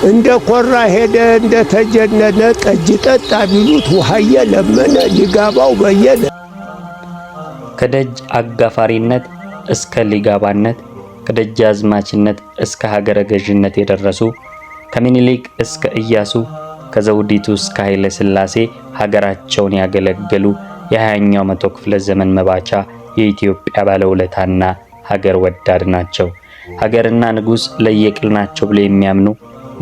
እንደ ኮራ ሄደ እንደ ተጀነነ ጠጅ ጠጣ ቢሉት ውሃየ ለመነ ሊጋባው በየነ። ከደጅ አጋፋሪነት እስከ ሊጋባነት ከደጃዝማችነት እስከ ሀገረ ገዥነት የደረሱ ከምኒልክ እስከ ኢያሱ ከዘውዲቱ እስከ ኃይለ ሥላሴ ሀገራቸውን ያገለገሉ የ20ኛው መቶ ክፍለ ዘመን መባቻ የኢትዮጵያ ባለውለታና ሀገር ወዳድ ናቸው። ሀገርና ንጉሥ ለየቅል ናቸው ብለው የሚያምኑ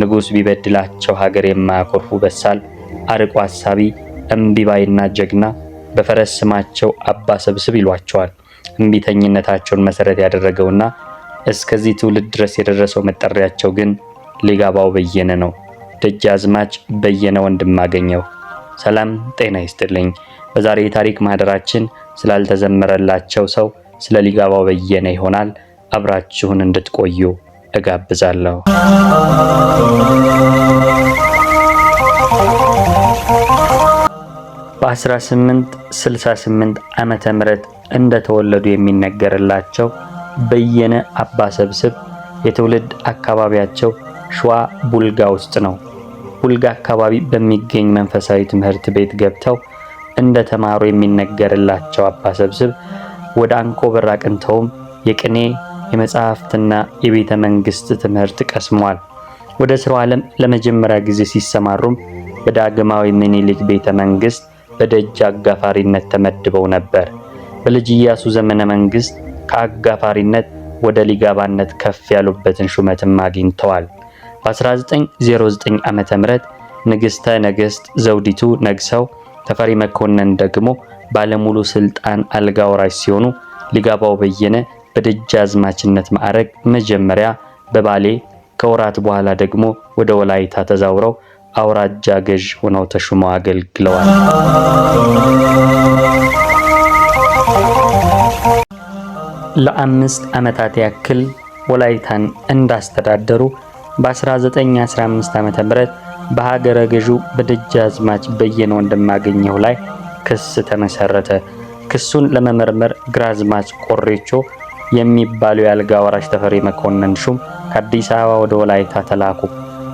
ንጉሥ ቢበድላቸው ሀገር የማያኮርፉ በሳል አርቆ ሐሳቢ እምቢባይና ጀግና በፈረስ ስማቸው አባ ሰብስብ ይሏቸዋል። እምቢተኝነታቸውን መሰረት ያደረገውና እስከዚህ ትውልድ ድረስ የደረሰው መጠሪያቸው ግን ሊጋባው በየነ ነው። ደጃዝማች በየነ ወንድማገኘው። ሰላም ጤና ይስጥልኝ። በዛሬ የታሪክ ማህደራችን ስላልተዘመረላቸው ሰው ስለ ሊጋባው በየነ ይሆናል። አብራችሁን እንድትቆዩ እጋብዛለሁ። በ1868 ዓመተ ምህረት እንደተወለዱ የሚነገርላቸው በየነ አባ ሰብስብ የትውልድ አካባቢያቸው ሸዋ ቡልጋ ውስጥ ነው። ቡልጋ አካባቢ በሚገኝ መንፈሳዊ ትምህርት ቤት ገብተው እንደተማሩ የሚነገርላቸው አባ ሰብስብ ወደ አንኮበር አቅንተውም የቅኔ የመጽሐፍትና የቤተ መንግስት ትምህርት ቀስመዋል። ወደ ስራው ዓለም ለመጀመሪያ ጊዜ ሲሰማሩም በዳግማዊ ምኒልክ ቤተ መንግስት በደጅ አጋፋሪነት ተመድበው ነበር። በልጅ ኢያሱ ዘመነ መንግስት ከአጋፋሪነት ወደ ሊጋባነት ከፍ ያሉበትን ሹመትም አግኝተዋል። በ1909 ዓመተ ምህረት ንግስተ ነገስት ዘውዲቱ ነግሰው ተፈሪ መኮንን ደግሞ ባለሙሉ ስልጣን አልጋ ወራሽ ሲሆኑ ሊጋባው በየነ በደጃዝማችነት ማዕረግ መጀመሪያ በባሌ ከወራት በኋላ ደግሞ ወደ ወላይታ ተዛውረው አውራጃ ገዥ ሆነው ተሹመው አገልግለዋል። ለ5 ዓመታት ያክል ወላይታን እንዳስተዳደሩ በ1915 ዓመተ ምህረት በሀገረ ገዡ በደጃዝማች በየነ ወንድማገኘው ላይ ክስ ተመሰረተ። ክሱን ለመመርመር ግራዝማች ቆሬቾ የሚባሉ የአልጋ ወራሽ ተፈሪ መኮንን ሹም ከአዲስ አበባ ወደ ወላይታ ተላኩ።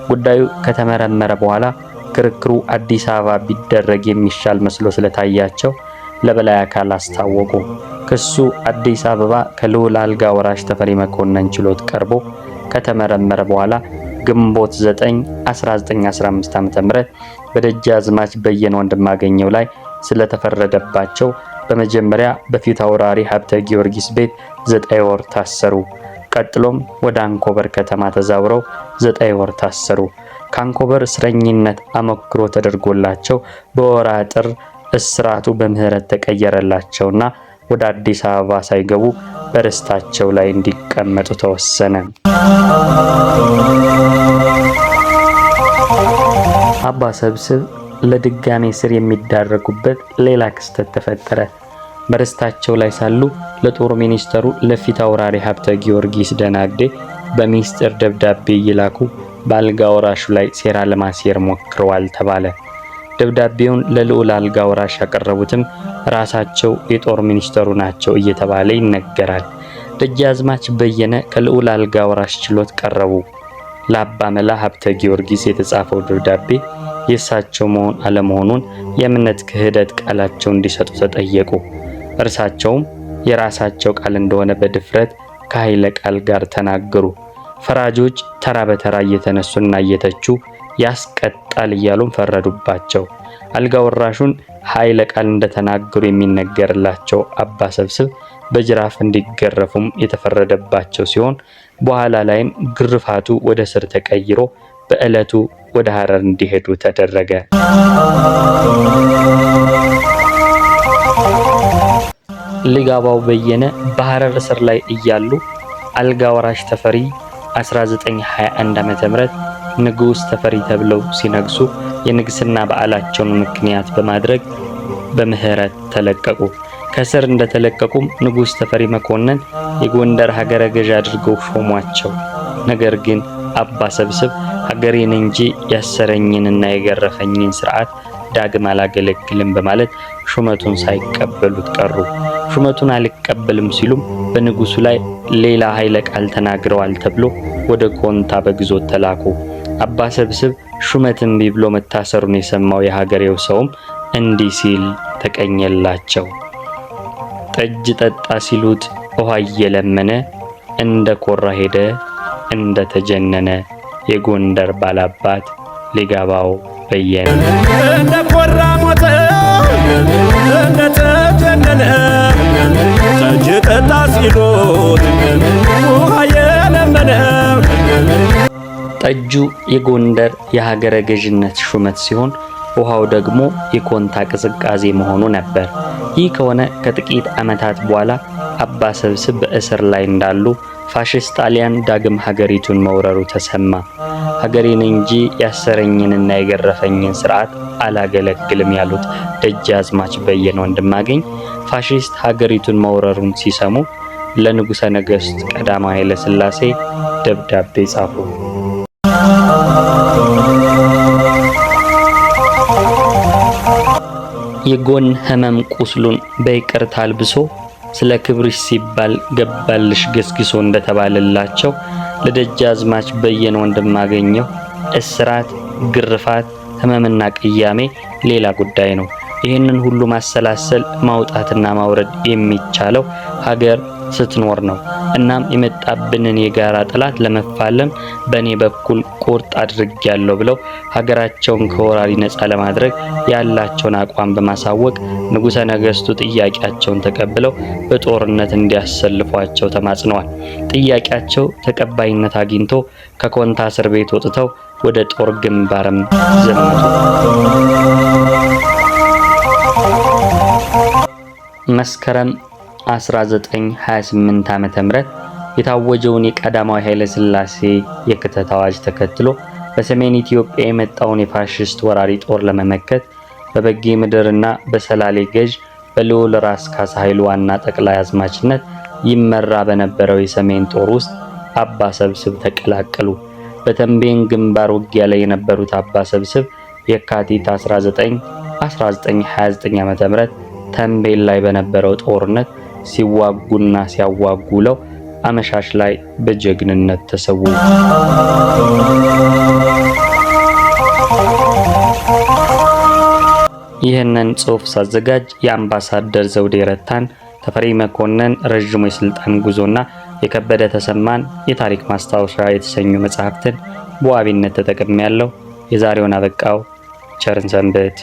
ጉዳዩ ከተመረመረ በኋላ ክርክሩ አዲስ አበባ ቢደረግ የሚሻል መስሎ ስለታያቸው ለበላይ አካል አስታወቁ። ክሱ አዲስ አበባ ከልዑል አልጋ ወራሽ ተፈሪ መኮንን ችሎት ቀርቦ ከተመረመረ በኋላ ግንቦት 9 1915 ዓ.ም በደጃዝማች በየነ ወንድማገኘው ላይ ስለተፈረደባቸው በመጀመሪያ በፊት አውራሪ ሀብተ ጊዮርጊስ ቤት 9 ወር ታሰሩ። ቀጥሎም ወደ አንኮበር ከተማ ተዛውረው 9 ወር ታሰሩ። ከአንኮበር እስረኝነት አመክሮ ተደርጎላቸው በወራ ጥር እስራቱ በምህረት ተቀየረላቸውና ወደ አዲስ አበባ ሳይገቡ በርስታቸው ላይ እንዲቀመጡ ተወሰነ። አባ ሰብስብ ለድጋሜ ስር የሚዳረጉበት ሌላ ክስተት ተፈጠረ። በርስታቸው ላይ ሳሉ ለጦር ሚኒስተሩ ለፊት አውራሪ ሀብተ ጊዮርጊስ ደናግዴ በሚስጥር ደብዳቤ ይላኩ በአልጋ ወራሹ ላይ ሴራ ለማሴር ሞክረዋል ተባለ። ደብዳቤውን ለልዑል አልጋ ወራሽ ያቀረቡትም ራሳቸው የጦር ሚኒስተሩ ናቸው እየተባለ ይነገራል። ደጃዝማች በየነ ከልዑል አልጋ ወራሽ ችሎት ቀረቡ። ለአባ መላ ሀብተ ጊዮርጊስ የተጻፈው ደብዳቤ የእሳቸው መሆን አለመሆኑን የእምነት ክህደት ቃላቸው እንዲሰጡ ተጠየቁ። እርሳቸውም የራሳቸው ቃል እንደሆነ በድፍረት ከኃይለ ቃል ጋር ተናገሩ። ፈራጆች ተራ በተራ እየተነሱና እየተቹ ያስቀጣል እያሉም ፈረዱባቸው። አልጋ ወራሹን ኃይለ ቃል እንደተናገሩ የሚነገርላቸው አባ ሰብስብ በጅራፍ እንዲገረፉም የተፈረደባቸው ሲሆን በኋላ ላይም ግርፋቱ ወደ ስር ተቀይሮ በዕለቱ ወደ ሐረር እንዲሄዱ ተደረገ። ሊጋባው በየነ በሐረር እስር ላይ እያሉ አልጋ ወራሽ ተፈሪ 1921 ዓ.ም ንጉስ ተፈሪ ተብለው ሲነግሱ የንግስና በዓላቸውን ምክንያት በማድረግ በምህረት ተለቀቁ። ከስር እንደተለቀቁም ንጉስ ተፈሪ መኮንን የጎንደር ሀገረ ገዥ አድርገው ሾሟቸው። ነገር ግን አባ ሰብስብ ሀገሬን እንጂ ያሰረኝንና የገረፈኝን ስርዓት ዳግም አላገለግልም በማለት ሹመቱን ሳይቀበሉት ቀሩ። ሹመቱን አልቀበልም ሲሉም በንጉሱ ላይ ሌላ ኃይለ ቃል ተናግረዋል ተብሎ ወደ ኮንታ በግዞት ተላኩ። አባ ሰብስብ ሹመት እምቢ ብሎ መታሰሩን የሰማው የሀገሬው ሰውም እንዲህ ሲል ተቀኘላቸው። ጠጅ ጠጣ ሲሉት ውሃ እየለመነ እንደ ኮራ ሄደ እንደ ተጀነነ የጎንደር ባላባት ሊጋባው በየነ። እንደ ኮራ ሞተ እንደ ተጀነነ ጠጅ ጠጣ ሲሉት ውሃ እየለመነ። ጠጁ የጎንደር የሀገረ ገዥነት ሹመት ሲሆን ውሃው ደግሞ የኮንታ ቅዝቃዜ መሆኑ ነበር። ይህ ከሆነ ከጥቂት ዓመታት በኋላ አባ ሰብስብ በእስር ላይ እንዳሉ ፋሽስት ጣሊያን ዳግም ሀገሪቱን መውረሩ ተሰማ። ሀገሬን እንጂ ያሰረኝንና የገረፈኝን ስርዓት አላገለግልም ያሉት ደጃዝማች በየነ ወንድማገኝ ፋሽስት ሀገሪቱን መውረሩን ሲሰሙ ለንጉሠ ነገሥት ቀዳማዊ ኃይለ ሥላሴ ደብዳቤ ጻፉ። የጎን ህመም ቁስሉን በይቅርታ አልብሶ ስለ ክብርሽ ሲባል ገባልሽ ገስግሶ እንደተባለላቸው ለደጃዝማች በየነ ወንድማገኘው እስራት፣ ግርፋት፣ ህመምና ቅያሜ ሌላ ጉዳይ ነው። ይህንን ሁሉ ማሰላሰል ማውጣትና ማውረድ የሚቻለው ሀገር ስትኖር ነው። እናም የመጣብንን የጋራ ጠላት ለመፋለም በእኔ በኩል ቁርጥ አድርጌያለሁ ብለው ሀገራቸውን ከወራሪ ነፃ ለማድረግ ያላቸውን አቋም በማሳወቅ ንጉሠ ነገሥቱ ጥያቄያቸውን ተቀብለው በጦርነት እንዲያሰልፏቸው ተማጽነዋል። ጥያቄያቸው ተቀባይነት አግኝቶ ከኮንታ እስር ቤት ወጥተው ወደ ጦር ግንባርም ዘመቱ። መስከረም 1928 ዓመተ ምህረት የታወጀውን የቀዳማዊ ኃይለ ሥላሴ የክተት አዋጅ ተከትሎ በሰሜን ኢትዮጵያ የመጣውን የፋሽስት ወራሪ ጦር ለመመከት በበጌ ምድርና በሰላሌ ገዥ በልዑል ራስ ካሳ ኃይሉ ዋና ጠቅላይ አዝማችነት ይመራ በነበረው የሰሜን ጦር ውስጥ አባ ሰብስብ ተቀላቀሉ። በተንቤን ግንባር ውጊያ ላይ የነበሩት አባ ሰብስብ የካቲት 1929 ዓመተ ምህረት ተንቤን ላይ በነበረው ጦርነት ሲዋጉና ሲያዋጉለው አመሻሽ ላይ በጀግንነት ተሰዉ። ይህንን ጽሑፍ ሳዘጋጅ የአምባሳደር ዘውዴ ረታን፣ ተፈሪ መኮንን ረጅሙ የስልጣን ጉዞና የከበደ ተሰማን የታሪክ ማስታወሻ የተሰኙ መጽሐፍትን በዋቢነት ተጠቅሜያለሁ። የዛሬውን አበቃው። ቸርን ሰንብት።